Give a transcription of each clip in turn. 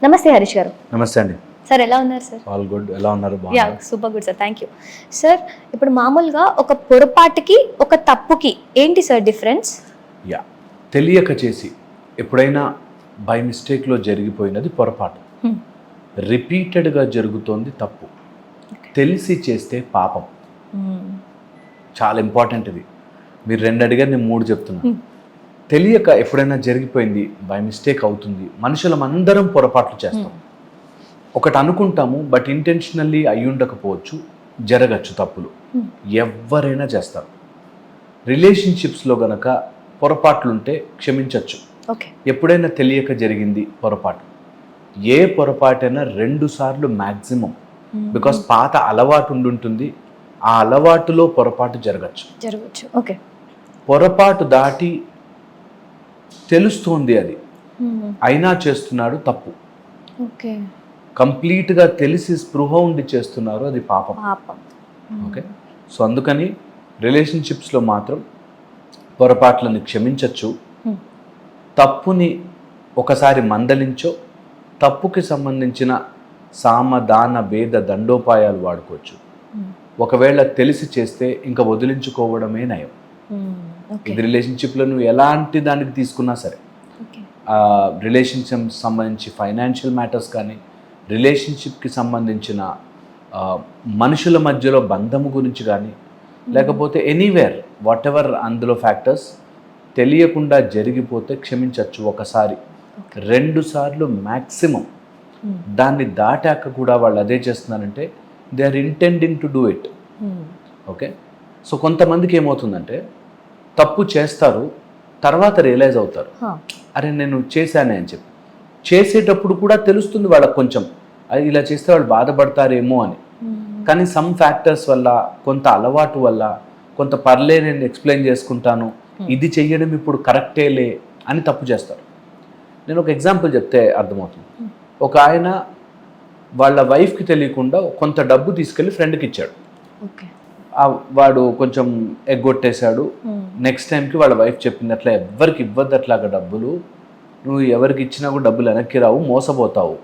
నమస్తే హరీష్ గారు. నమస్తే అండి. సార్ ఎలా ఉన్నారు సార్? All good. ఎలా ఉన్నారు? Yeah super good sir, thank you. Sir ఇప్పుడు మామూలుగా ఒక పొరపాటుకి ఒక తప్పుకి ఏంటి సార్ డిఫరెన్స్? యా తెలియక చేసి ఎప్పుడైనా బై మిస్టేక్లో జరిగిపోయినది పొరపాటు, రిపీటెడ్గా జరుగుతోంది తప్పు, తెలిసి చేస్తే పాపం. చాలా ఇంపార్టెంట్ ఇది. మీరు 2 అడిగారు, నేను 3 చెప్తున్నాను. తెలియక ఎప్పుడైనా జరిగిపోయింది, బై మిస్టేక్ అవుతుంది. మనుషులం అందరం పొరపాట్లు చేస్తాం. ఒకటి అనుకుంటాము, బట్ ఇంటెన్షనల్లీ అయి ఉండకపోవచ్చు, జరగచ్చు తప్పులు. ఎవరైనా చేస్తారు. రిలేషన్షిప్స్లో గనక పొరపాట్లుంటే క్షమించవచ్చు. ఎప్పుడైనా తెలియక జరిగింది పొరపాటు, ఏ పొరపాటైనా 2 సార్లు మ్యాక్సిమం. బికాస్ పాత అలవాటు ఉండుంటుంది, ఆ అలవాటులో పొరపాటు జరగచ్చు. పొరపాటు దాటి తెలుస్తోంది అది, అయినా చేస్తున్నాడు తప్పు. కంప్లీట్గా తెలిసి స్పృహ ఉండి చేస్తున్నారు, అది పాపం. ఓకే, సో అందుకని రిలేషన్షిప్స్లో మాత్రం పొరపాట్లను క్షమించవచ్చు. తప్పుని ఒకసారి మందలించో, తప్పుకి సంబంధించిన సామదాన భేద దండోపాయాలు వాడుకోవచ్చు. ఒకవేళ తెలిసి చేస్తే ఇంకా వదిలించుకోవడమే నయం. ఇది రిలేషన్షిప్లో నువ్వు ఎలాంటి దానికి తీసుకున్నా సరే, రిలేషన్షిప్ సంబంధించి ఫైనాన్షియల్ మ్యాటర్స్ కానీ, రిలేషన్షిప్కి సంబంధించిన మనుషుల మధ్యలో బంధము గురించి కానీ, లేకపోతే ఎనీవేర్ వాట్ ఎవర్ అందులో ఫ్యాక్టర్స్ తెలియకుండా జరిగిపోతే క్షమించవచ్చు ఒకసారి. 2 సార్లు మ్యాక్సిమం. దాన్ని దాటాక కూడా వాళ్ళు అదే చేస్తున్నారంటే they are intending to do it. Okay, so కొంతమందికి ఏమవుతుందంటే తప్పు చేస్తారు, తర్వాత రియలైజ్ అవుతారు, అరే నేను చేశానే అని చెప్పి. చేసేటప్పుడు కూడా తెలుస్తుంది వాళ్ళకు కొంచెం, అది ఇలా చేస్తే వాళ్ళు బాధపడతారేమో అని. కానీ సమ్ ఫ్యాక్టర్స్ వల్ల, కొంత అలవాటు వల్ల, కొంత పర్లే నేను ఎక్స్ప్లెయిన్ చేసుకుంటాను, ఇది చెయ్యడం ఇప్పుడు కరెక్టేలే అని తప్పు చేస్తారు. నేను ఒక ఎగ్జాంపుల్ చెప్తే అర్థమవుతుంది. ఒక ఆయన వాళ్ళ వైఫ్కి తెలియకుండా కొంత డబ్బు తీసుకెళ్ళి ఫ్రెండ్కి ఇచ్చాడు. వాడు కొంచెం ఎగ్గొట్టేశాడు. నెక్స్ట్ టైంకి వాళ్ళ వైఫ్ చెప్పింది, అట్లా ఎవరికి ఇవ్వద్దు అట్లాగా డబ్బులు, నువ్వు ఎవరికి ఇచ్చినా కూడా డబ్బులు వెనక్కి రావు, మోసపోతావు.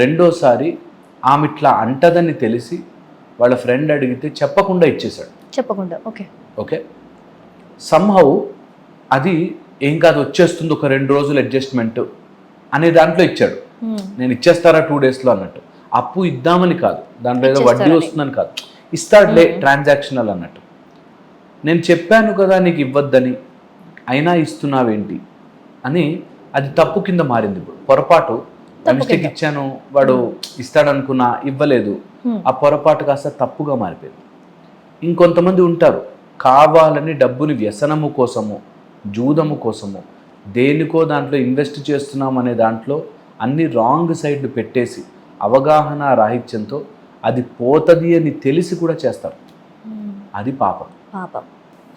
రెండోసారి ఆమె ఇట్లా అంటదని తెలిసి వాళ్ళ ఫ్రెండ్ అడిగితే చెప్పకుండా ఇచ్చేశాడు. ఓకే, సమ్హౌ అది ఏం కాదు, వచ్చేస్తుంది, ఒక 2 రోజులు అడ్జస్ట్మెంట్ అనే దాంట్లో ఇచ్చాడు. నేను ఇచ్చేస్తారా 2 డేస్లో అన్నట్టు. అప్పు ఇద్దామని కాదు, దాంట్లో ఏదో వడ్డీ వస్తుందని కాదు, ఇస్తాడులే ట్రాన్సాక్షనల్ అన్నట్టు. నేను చెప్పాను కదా నీకు ఇవ్వద్దని, అయినా ఇస్తున్నావేంటి అని అది తప్పు కింద మారింది. ఇప్పుడు పొరపాటు, మిస్టేక్ ఇచ్చాను, వాడు ఇస్తాడనుకున్నా ఇవ్వలేదు, ఆ పొరపాటు కాస్త తప్పుగా మారిపోయింది. ఇంకొంతమంది ఉంటారు, కావాలని డబ్బుని వ్యసనము కోసము, జూదము కోసము, దేనికో దాంట్లో ఇన్వెస్ట్ చేస్తున్నాం అనే దాంట్లో అన్ని రాంగ్ సైడ్లు పెట్టేసి అవగాహన రాహిత్యంతో అది పోతుంది అని తెలిసి కూడా చేస్తారు. అది పాపం.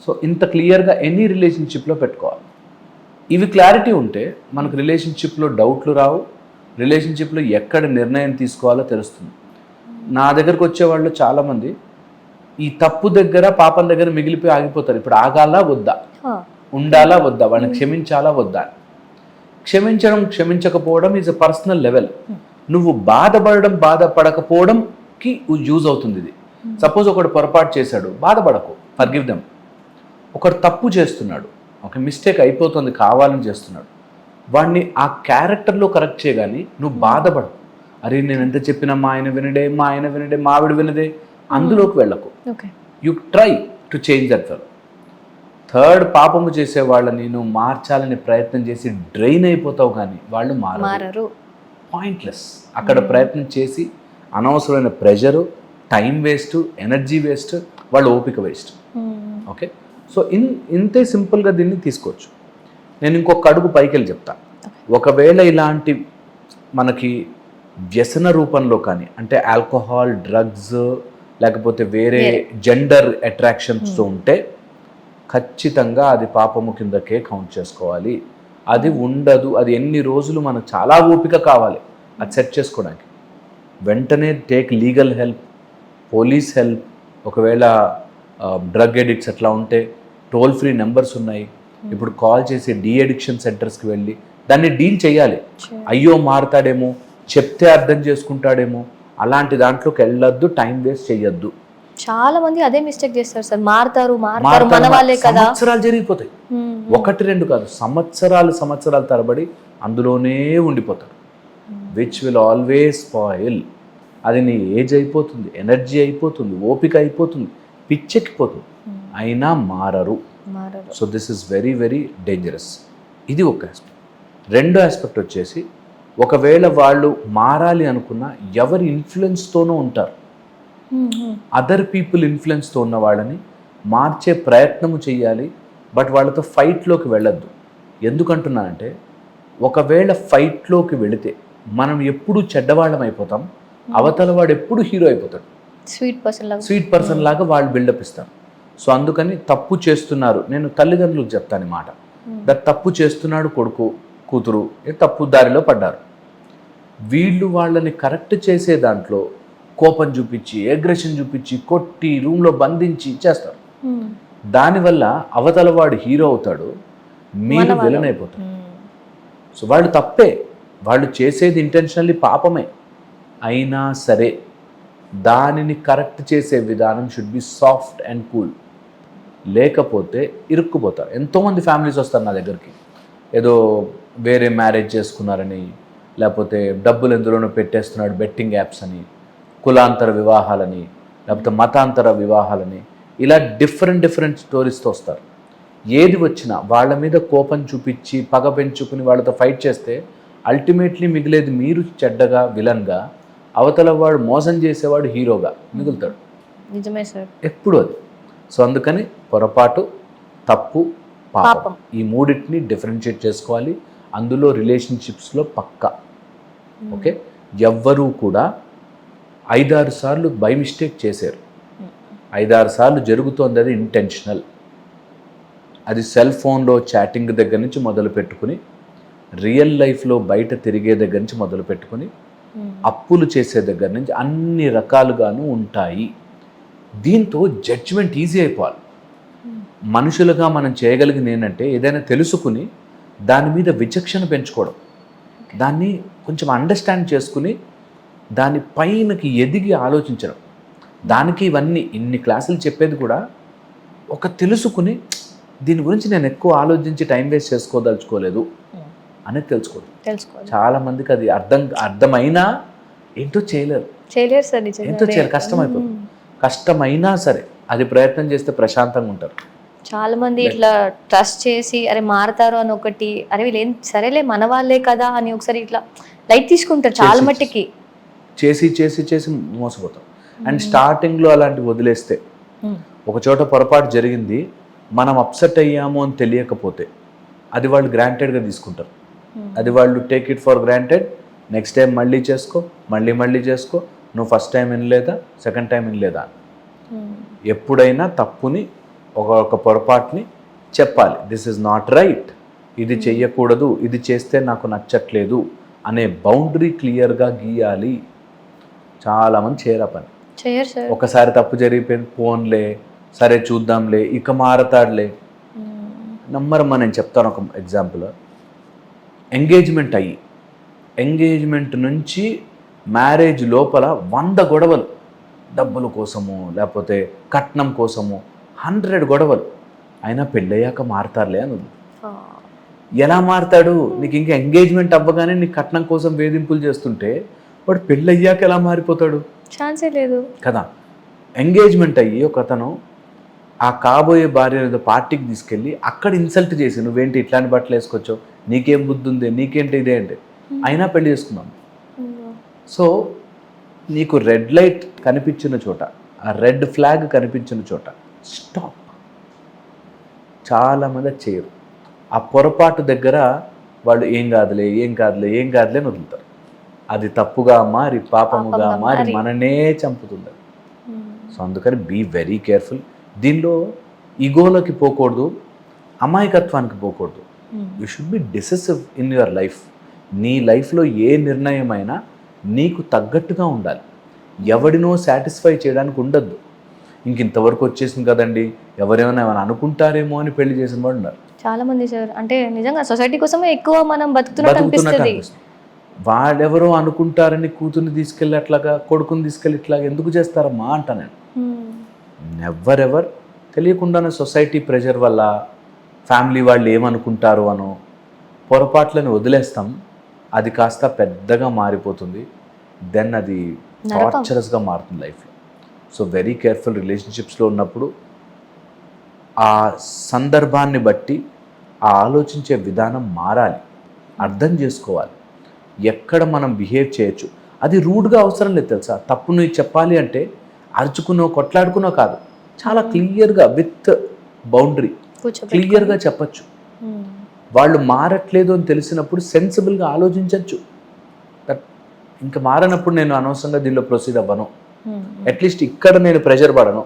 సో ఇంత క్లియర్గా ఎనీ రిలేషన్షిప్లో పెట్టుకోవాలి. ఇవి క్లారిటీ ఉంటే మనకు రిలేషన్షిప్లో డౌట్లు రావు, రిలేషన్షిప్లో ఎక్కడ నిర్ణయం తీసుకోవాలో తెలుస్తుంది. నా దగ్గరకు వచ్చేవాళ్ళు చాలామంది ఈ తప్పు దగ్గర, పాపం దగ్గర మిగిలిపోయి ఆగిపోతారు. ఇప్పుడు ఆగాలా వద్దా, ఉండాలా వద్దా, వాడిని క్షమించాలా వద్దా. క్షమించడం క్షమించకపోవడం ఈజ్ అ పర్సనల్ లెవెల్. నువ్వు బాధపడడం బాధపడకపోవడంకి యూజ్ అవుతుంది ఇది. సపోజ్ ఒకడు పొరపాటు చేశాడు, బాధపడకు, ఫర్గివ్ దెమ్. ఒకడు తప్పు చేస్తున్నాడు, ఒక మిస్టేక్ అయిపోతుంది, కావాలని చేస్తున్నాడు, వాడిని ఆ క్యారెక్టర్లో కరెక్ట్ చేయగాని నువ్వు బాధపడు. అరే నేను ఎంత చెప్పినా మా ఆయన వినడే, మా ఆయన వినడే, మా ఆవిడ వినదే, అందులోకి వెళ్ళకు. You try to change that fellow. Third, పాపము చేసే వాళ్ళని నువ్వు మార్చాలని ప్రయత్నం చేసి డ్రైన్ అయిపోతావు, కానీ వాళ్ళు మారరు. పాయింట్లెస్. అక్కడ ప్రయత్నం చేసి అనవసరమైన pressure, time waste, energy waste, వాళ్ళ ఓపిక వేస్ట్. ఓకే, సో ఇంతే సింపుల్గా దీన్ని తీసుకోవచ్చు. నేను ఇంకొక అడుగు పైకి వెళ్ళి చెప్తా. ఒకవేళ ఇలాంటి మనకి వ్యసన రూపంలో కానీ, అంటే ఆల్కహాల్, డ్రగ్స్, లేకపోతే వేరే జెండర్ అట్రాక్షన్స్తో ఉంటే ఖచ్చితంగా అది పాపము కిందకే కౌంట్ చేసుకోవాలి. అది ఉండదు. అది ఎన్ని రోజులు మనకు చాలా ఓపిక కావాలి అది సెట్ చేసుకోవడానికి. వెంటనే take legal help, police help. ఒకవేళ డ్రగ్ ఎడిక్ట్స్ అట్లా ఉంటే టోల్ ఫ్రీ నెంబర్స్ ఉన్నాయి. ఇప్పుడు కాల్ చేసి డీ అడిక్షన్ సెంటర్స్కి వెళ్ళి దాన్ని డీల్ చేయాలి. అయ్యో మారుతాడేమో, చెప్తే అర్థం చేసుకుంటాడేమో, అలాంటి దాంట్లోకి వెళ్ళొద్దు, టైం వేస్ట్ చెయ్యొద్దు. చాలా మంది అదే మిస్టేక్ చేస్తారు సార్, మారుతారు మన వాళ్ళే కదా. సంవత్సరాలు జరిగిపోతాయి, 1-2 కాదు, సంవత్సరాలు తరబడి అందులోనే ఉండిపోతారు. Which will always spoil. అది నీ ఏజ్ అయిపోతుంది, ఎనర్జీ అయిపోతుంది, ఓపిక అయిపోతుంది, పిచ్చెక్కిపోతుంది, అయినా మారరు. So this is very very dangerous. ఇది ఒక ఆస్పెక్ట్. రెండో ఆస్పెక్ట్ వచ్చేసి, ఒకవేళ వాళ్ళు మారాలి అనుకున్న ఎవరి ఇన్ఫ్లుయెన్స్తోనూ ఉంటారు. అదర్ పీపుల్ ఇన్ఫ్లుయెన్స్తో ఉన్న వాళ్ళని మార్చే ప్రయత్నము చేయాలి, బట్ వాళ్ళతో ఫైట్లోకి వెళ్ళొద్దు. ఎందుకంటున్నానంటే, ఒకవేళ ఫైట్లోకి వెళితే మనం ఎప్పుడు చెడ్డవాళ్ళం అయిపోతాం, అవతల వాడు ఎప్పుడు హీరో అయిపోతాడు, స్వీట్ పర్సన్ లాగా వాళ్ళు బిల్డప్ ఇస్తారు. సో అందుకని తప్పు చేస్తున్నారు, నేను తల్లిదండ్రులకు చెప్తాను మాట, తప్పు చేస్తున్నాడు కొడుకు కూతురు, తప్పు దారిలో పడ్డారు, వీళ్ళు వాళ్ళని కరెక్ట్ చేసే దాంట్లో కోపం చూపించి, అగ్రెషన్ చూపించి, కొట్టి రూమ్లో బంధించి చేస్తారు. దానివల్ల అవతల వాడు హీరో అవుతాడు, మీరు విలన్ అయిపోతారు. సో వాళ్ళు తప్పే, వాళ్ళు చేసేది ఇంటెన్షనల్లీ పాపమే, అయినా సరే దానిని కరెక్ట్ చేసే విధానం should be soft and cool. లేకపోతే ఇరుక్కుపోతారు. ఎంతోమంది ఫ్యామిలీస్ వస్తారు నా దగ్గరికి, ఏదో వేరే మ్యారేజ్ చేసుకున్నారని, లేకపోతే డబ్బులు ఎందులోనో పెట్టేస్తున్నాడు బెట్టింగ్ యాప్స్ అని, కులాంతర వివాహాలని, లేకపోతే మతాంతర వివాహాలని, ఇలా డిఫరెంట్ స్టోరీస్తో వస్తారు. ఏది వచ్చినా వాళ్ళ మీద కోపం చూపించి పగ పెంచుకుని వాళ్ళతో ఫైట్ చేస్తే అల్టిమేట్లీ మిగిలేది మీరు చెడ్డగా విలన్గా, అవతల వాడు మోసం చేసేవాడు హీరోగా మిగులుతాడు. నిజమే సార్, ఎప్పుడు అది. సో అందుకని పొరపాటు, తప్పు, పాపం, ఈ మూడింటిని డిఫరెన్షియేట్ చేసుకోవాలి. అందులో రిలేషన్షిప్స్లో పక్కా ఓకే. ఎవ్వరూ కూడా 5-6 సార్లు బై మిస్టేక్ చేశారు, 5-6 సార్లు జరుగుతోంది, అది ఇంటెన్షనల్. అది సెల్ ఫోన్లో చాటింగ్ దగ్గర నుంచి మొదలు పెట్టుకుని, రియల్ లైఫ్లో బయట తిరిగే దగ్గర నుంచి మొదలు పెట్టుకుని, అప్పులు చేసే దగ్గర నుంచి అన్ని రకాలుగాను ఉంటాయి. దీంతో జడ్జిమెంట్ ఈజీ అయిపోవాలి. మనుషులుగా మనం చేయగలిగింది ఏంటంటే, ఏదైనా తెలుసుకుని దాని మీద విచక్షణ పెంచుకోవడం, దాన్ని కొంచెం అండర్స్టాండ్ చేసుకుని దాని పైనకి ఎదిగి ఆలోచించడం. దానికి ఇవన్నీ ఇన్ని క్లాసులు చెప్పేది కూడా ఒక తెలుసుకుని, దీని గురించి నేను ఎక్కువ ఆలోచించి టైం వేస్ట్ చేసుకోదలుచుకోలేదు అనేది తెలుసుకోవాలి. చాలామందికి అది అర్థమైనా ఏంటో చేయలేరు సార్, ఏంటో చేయలేరు, కష్టమైపోతుంది. కష్టమైనా సరే అది ప్రయత్నం చేస్తే ప్రశాంతంగా ఉంటారు. చాలా మంది ఇట్లా ట్రస్ట్ చేసి అరే మారుతారు అని ఒకటి, అరే వీళ్ళు ఏం సరేలే మన వాళ్ళే కదా అని ఒకసారి ఇట్లా లైట్ తీసుకుంటారు చాలా మట్టికి. చేసి చేసి చేసి మోసపోతాం. అండ్ స్టార్టింగ్లో అలాంటివి వదిలేస్తే, ఒక చోట పొరపాటు జరిగింది, మనం అప్సెట్ అయ్యాము అని తెలియకపోతే అది వాళ్ళు గ్రాంటెడ్గా తీసుకుంటారు. అది వాళ్ళు take it for granted. Next time మళ్ళీ చేసుకో, మళ్ళీ చేసుకో, నువ్వు ఫస్ట్ టైం వినలేదా, సెకండ్ టైం వినలేదా. ఎప్పుడైనా తప్పుని, ఒక పొరపాటుని చెప్పాలి, దిస్ ఇస్ నాట్ రైట్, ఇది చెయ్యకూడదు, ఇది చేస్తే నాకు నచ్చట్లేదు అనే బౌండరీ క్లియర్గా గీయాలి. చాలామంది చేయరా పని. ఒకసారి తప్పు జరిగిపోయింది, ఫోన్లే సరే చూద్దాంలే, ఇక మారతాడులే, నమ్మరమ్మా. నేను చెప్తాను ఒక ఎగ్జాంపుల్. ఎంగేజ్మెంట్ నుంచి మ్యారేజ్ లోపల 100 గొడవలు, డబ్బుల కోసము, లేకపోతే కట్నం కోసము 100 గొడవలు. అయినా పెళ్ళయ్యాక మారతారులే అని. ఎలా మారతాడు? నీకు ఇంకా ఎంగేజ్మెంట్ అవ్వగానే నీకు కట్నం కోసం వేధింపులు చేస్తుంటే వాడు పెళ్ళయ్యాక ఎలా మారిపోతాడు? ఛాన్సే లేదు కదా. ఎంగేజ్మెంట్ అయ్యి ఒక అతను ఆ కాబోయే భార్య పార్టీకి తీసుకెళ్ళి అక్కడ ఇన్సల్ట్ చేసి, నువ్వేంటి ఇట్లాంటి బట్టలు వేసుకొచ్చావు, నీకేం బుద్ధి ఉంది, నీకేంటి ఇదే అంటే, అయినా పెళ్లి చేసుకున్నాం. సో నీకు రెడ్ లైట్ కనిపించిన చోట, ఆ రెడ్ ఫ్లాగ్ కనిపించిన చోట స్టాప్. చాలామంది చేయరు. ఆ పొరపాటు దగ్గర వాళ్ళు ఏం కాదులే అని వదులుతారు. అది తప్పుగా మారి, పాపముగా మారి మననే చంపుతుంది. సో అందుకని బీ వెరీ కేర్ఫుల్. దీనిలో ఈగోలోకి పోకూడదు, అమాయకత్వానికి పోకూడదు. You should be decisive in your life. నీ లైఫ్లో ఏ నిర్ణయం అయినా నీకు తగ్గట్టుగా ఉండాలి. ఎవడినో సాటిస్ఫై చేయడానికి ఉండద్దు. ఇంతవరకు వచ్చేసింది కదండి, ఎవరేమైనా ఏమైనా అనుకుంటారేమో అని పెళ్లి చేసిన వాళ్ళు ఉన్నారు. చాలా మంది సార్, అంటే నిజంగా సొసైటీ కోసమే ఎక్కువ మనం బతుకుతున్నట్టు అనిపిస్తుంది. వాడెవరో అనుకుంటారని కూతుర్ని తీసుకెళ్ళి అట్లాగా, కొడుకుని తీసుకెళ్ళి ఇట్లాగా ఎందుకు చేస్తారమ్మా అంటా నేను. ఎవరెవర్ తెలియకుండానే సొసైటీ ప్రెషర్ వల్ల, ఫ్యామిలీ వాళ్ళు ఏమనుకుంటారు అనో పొరపాట్లను వదిలేస్తాం. అది కాస్త పెద్దగా మారిపోతుంది. దెన్ అది టార్చరస్గా మారుతుంది లైఫ్లో. సో వెరీ కేర్ఫుల్ రిలేషన్షిప్స్లో ఉన్నప్పుడు. ఆ సందర్భాన్ని బట్టి ఆ ఆలోచించే విధానం మారాలి, అర్థం చేసుకోవాలి ఎక్కడ మనం బిహేవ్ చేయొచ్చు. అది రూడ్గా అవసరం లేదు తెలుసా. తప్పు నువ్వు చెప్పాలి అంటే అరుచుకునో కొట్లాడుకునో కాదు, చాలా క్లియర్గా విత్ బౌండరీ క్లియర్గా చెప్పచ్చు. వాళ్ళు మారట్లేదు అని తెలిసినప్పుడు సెన్సిబుల్గా ఆలోచించవచ్చు. ఇంకా మారనప్పుడు నేను అనవసరంగా దీనిలో ప్రొసీడ్ అవ్వను, అట్లీస్ట్ ఇక్కడ నేను ప్రెషర్ పడను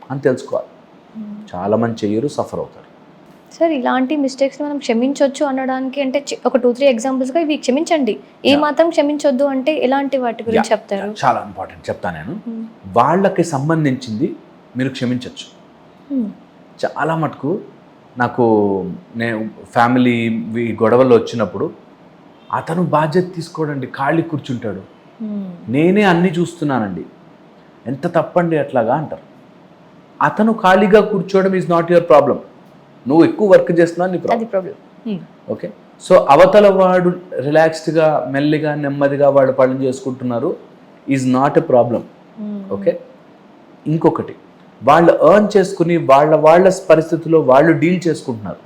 అని తెలుసుకోవాలి. చాలామంది చెయ్యరు, సఫర్ అవుతారు. సార్ ఇలాంటి మిస్టేక్స్ని మనం క్షమించవచ్చు అనడానికి అంటే ఒక 2-3 ఎగ్జాంపుల్స్గా ఇవి క్షమించండి, ఏ మాత్రం క్షమించొద్దు అంటే ఎలాంటి వాటి గురించి చెప్తారు? చాలా ఇంపార్టెంట్ చెప్తాను నేను. వాళ్ళకి సంబంధించింది మీరు క్షమించవచ్చు. చాలా మటుకు నాకు నేను ఫ్యామిలీ గొడవలు వచ్చినప్పుడు అతను బాధ్యత తీసుకోడండి, ఖాళీ కూర్చుంటాడు, నేనే అన్నీ చూస్తున్నానండి, ఎంత తప్పండి అట్లాగా అంటారు. అతను ఖాళీగా కూర్చోవడం ఈజ్ నాట్ యువర్ ప్రాబ్లం. నువ్వు ఎక్కువ వర్క్ చేస్తున్నావు నీ ప్రాబ్లం. ఓకే, సో అవతల వాడు రిలాక్స్డ్గా మెల్లిగా నెమ్మదిగా వాడు పనులు చేసుకుంటున్నారు, is not a problem. Okay, ఇంకొకటి వాళ్ళు ఎర్న్ చేసుకుని వాళ్ళ పరిస్థితుల్లో వాళ్ళు డీల్ చేసుకుంటున్నారు.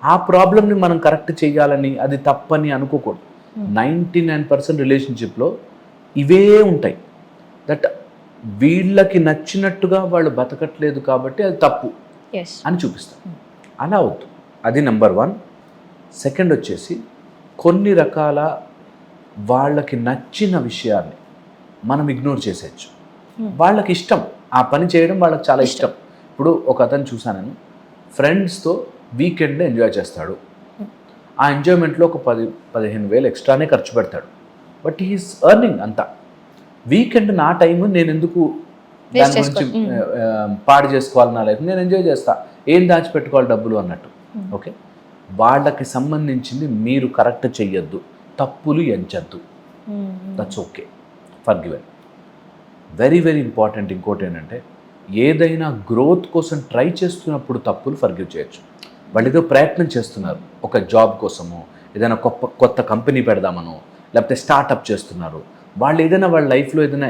ఆ ప్రాబ్లమ్ని మనం కరెక్ట్ చేయాలని, అది తప్పని అనుకోకూడదు. 99% రిలేషన్షిప్లో ఇవే ఉంటాయి. దట్ వీళ్ళకి నచ్చినట్టుగా వాళ్ళు బతకట్లేదు కాబట్టి అది తప్పు అని చూపిస్తారు. అలా అవుతుంది. అది నెంబర్ 1. సెకండ్ వచ్చేసి కొన్ని రకాల వాళ్ళకి నచ్చిన విషయాన్ని మనం ఇగ్నోర్ చేసేయచ్చు. వాళ్ళకి ఇష్టం ఆ పని చేయడం, వాళ్ళకి చాలా ఇష్టం. ఇప్పుడు ఒక అతను చూసాను నేను, ఫ్రెండ్స్తో వీకెండ్ ఎంజాయ్ చేస్తాడు. ఆ ఎంజాయ్మెంట్లో ఒక 10-15 వేలు ఎక్స్ట్రానే ఖర్చు పెడతాడు. బట్ హీఈస్ ఎర్నింగ్ అంతా. వీకెండ్ నా టైం, నేను ఎందుకు దాని గురించి పాడు చేసుకోవాలి, నా లైఫ్ నేను ఎంజాయ్ చేస్తా, ఏం దాచిపెట్టుకోవాలి డబ్బులు అన్నట్టు. ఓకే, వాళ్ళకి సంబంధించింది మీరు కరెక్ట్ చెయ్యొద్దు, తప్పులు ఎంచద్దు. That's okay, forgiven. Very very important. ఇంకోటి ఏంటంటే, ఏదైనా గ్రోత్ కోసం ట్రై చేస్తున్నప్పుడు తప్పులు ఫర్గివ్ చేయొచ్చు. వాళ్ళు ఏదో ప్రయత్నం చేస్తున్నారు, ఒక జాబ్ కోసమో, ఏదైనా కొత్త కంపెనీ పెడదామనో, లేకపోతే స్టార్టప్ చేస్తున్నారు, వాళ్ళు ఏదైనా వాళ్ళ లైఫ్లో ఏదైనా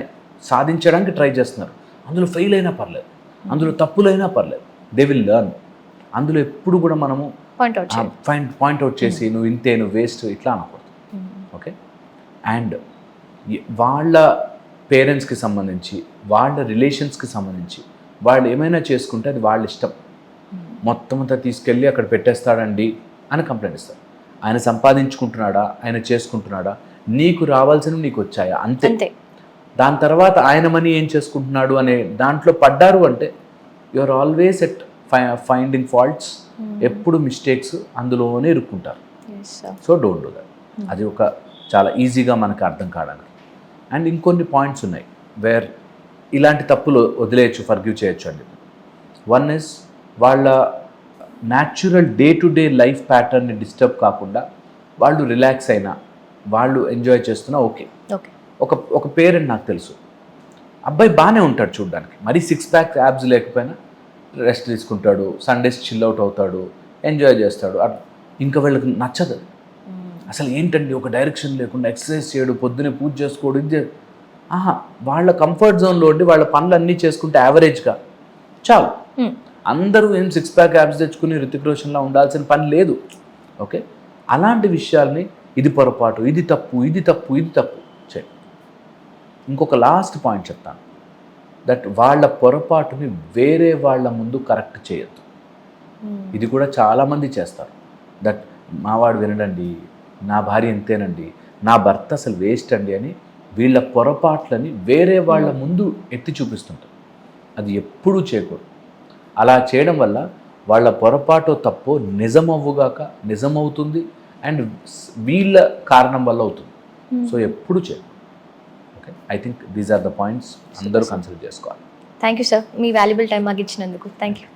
సాధించడానికి ట్రై చేస్తున్నారు. అందులో ఫెయిల్ అయినా పర్లేదు, అందులో తప్పులైనా పర్లేదు, దే విల్ లెర్న్. అందులో ఎప్పుడు కూడా మనము పాయింట్అవుట్ చేసి నువ్వు ఇంతే, నువ్వు వేస్ట్ ఇట్లా అనకూడదు. ఓకే, అండ్ వాళ్ళ పేరెంట్స్కి సంబంధించి, వాళ్ళ రిలేషన్స్కి సంబంధించి వాళ్ళు ఏమైనా చేసుకుంటే అది వాళ్ళ ఇష్టం. మొత్తం అంతా తీసుకెళ్ళి అక్కడ పెట్టేస్తాడండి అని కంప్లైంట్ ఇస్తారు. ఆయన సంపాదించుకుంటున్నాడా, ఆయన చేసుకుంటున్నాడా, నీకు రావాల్సినవి నీకు వచ్చాయా, అంతే. దాని తర్వాత ఆయన మనీ ఏం చేసుకుంటున్నాడు అనే దాంట్లో పడ్డారు అంటే you are always at finding faults. ఎప్పుడు మిస్టేక్స్ అందులోనే ఇరుక్కుంటారు. So don't do that. అది ఒక చాలా ఈజీగా మనకు అర్థం కావడానికి. అండ్ ఇంకొన్ని పాయింట్స్ ఉన్నాయి వేర్ ఇలాంటి తప్పులు వదిలేయచ్చు, ఫర్గివ్ చేయొచ్చు అండి. 1 is వాళ్ళ natural day to day life ప్యాటర్న్ని డిస్టర్బ్ కాకుండా వాళ్ళు రిలాక్స్ అయినా, వాళ్ళు ఎంజాయ్ చేస్తున్నా ఓకే. ఒక పేరెంట్ నాకు తెలుసు, అబ్బాయి బాగానే ఉంటాడు చూడడానికి, మరీ 6 ప్యాక్ యాబ్స్ లేకపోయినా రెస్ట్ తీసుకుంటాడు, సండేస్ చిల్ అవుట్ అవుతాడు, ఎంజాయ్ చేస్తాడు. ఇంకా వీళ్ళకి నచ్చదు అసలు. ఏంటండి ఒక డైరెక్షన్ లేకుండా ఎక్సర్సైజ్ చేయడు, పొద్దునే పూజ చేసుకోడు, ఇది వాళ్ళ కంఫర్ట్ జోన్లో ఉండి వాళ్ళ పనులు అన్నీ చేసుకుంటే యావరేజ్గా చాలు. అందరూ ఏం 6 ప్యాక్ యాబ్స్ తెచ్చుకుని రితిక్ రోషన్లా ఉండాల్సిన పని లేదు. ఓకే, అలాంటి విషయాల్ని ఇది పొరపాటు, ఇది తప్పు, ఇది తప్పు, ఇది తప్పు చేయి. ఇంకొక లాస్ట్ పాయింట్ చెప్తాను, దట్ వాళ్ళ పొరపాటుని వేరే వాళ్ళ ముందు కరెక్ట్ చేయొద్దు. ఇది కూడా చాలామంది చేస్తారు. దట్ మావాడు వినడండి, నా భార్య ఎంతేనండి, నా భర్త అసలు వేస్ట్ అండి అని వీళ్ళ పొరపాట్లని వేరే వాళ్ళ ముందు ఎత్తి చూపిస్తుంటారు. అది ఎప్పుడూ చేయకూడదు. అలా చేయడం వల్ల వాళ్ళ పొరపాటు తప్పు నిజమవ్వుగాక నిజమవుతుంది, అండ్ వీళ్ళ కారణం వల్ల అవుతుంది. సో ఎప్పుడు చేయకూడదు. Okay, I think these are the points అందరూ కన్సిడర్ చేసుకోవాలి. థ్యాంక్ యూ సార్, మీ వాల్యుబుల్ టైం మాకు ఇచ్చినందుకు థ్యాంక్ యూ.